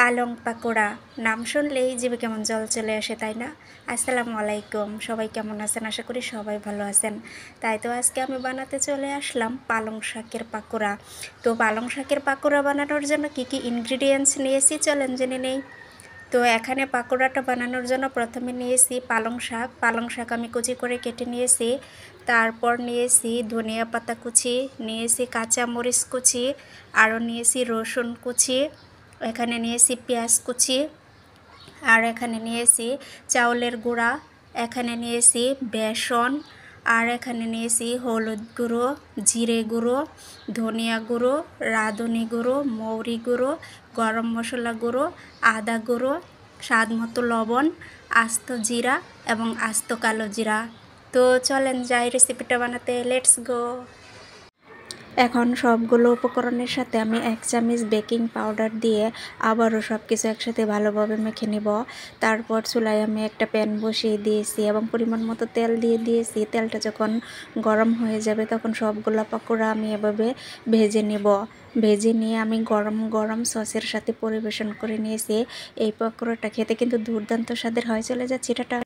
পালং পাকোড়া নাম শুনলেই জিভে কেমন জল চলে আসে, তাই না? আসসালামু আলাইকুম, সবাই কেমন আছেন? আশা করি সবাই ভালো আছেন। তাই তো আজকে আমি বানাতে চলে আসলাম পালং শাকের পাকোড়া। তো পালং শাকের পাকোড়া বানানোর জন্য কি কি ইনগ্রিডিয়েন্টস নিয়েছি চলেন জেনে নেই। তো এখানে পাকোড়াটা বানানোর জন্য প্রথমে নিয়েছি পালং শাক আমি কুচি করে কেটে নিয়েছি। তারপর নিয়েছি ধনিয়া পাতা কুচি, নিয়েছি কাঁচা মরিচ কুচি, আরও নিয়েছি রসুন কুচি, এখানে নিয়েছি পেঁয়াজ কুচি, আর এখানে নিয়েছি চাউলের গুঁড়া, এখানে নিয়েছি বেসন, আর এখানে নিয়েছি হলুদ গুঁড়ো, জিরে গুঁড়ো, ধনিয়া গুঁড়ো, রাঁধুনি গুঁড়ো, মৌরি গুঁড়ো, গরম মশলা গুঁড়ো, আদা গুঁড়ো, স্বাদ মতো লবণ, আস্ত জিরা এবং আস্ত কালো জিরা। তো চলেন যাই রেসিপিটা বানাতে, লেটস গো। এখন সবগুলো উপকরণের সাথে আমি 1 চামচ বেকিং পাউডার দিয়ে আবারও সব কিছু একসাথে ভালোভাবে মেখে নেব। তারপর চুলায় আমি একটা প্যান বসিয়ে দিয়েছি এবং পরিমাণ মতো তেল দিয়ে দিয়েছি। তেলটা যখন গরম হয়ে যাবে তখন সবগুলো পাকোড়া আমি এভাবে ভেজে নেব। ভেজে নিয়ে আমি গরম গরম সসের সাথে পরিবেশন করে নিয়েছি। এই পাকোড়াটা খেতে কিন্তু দুর্দান্ত স্বাদের হয়। চলে যাচ্ছে এটা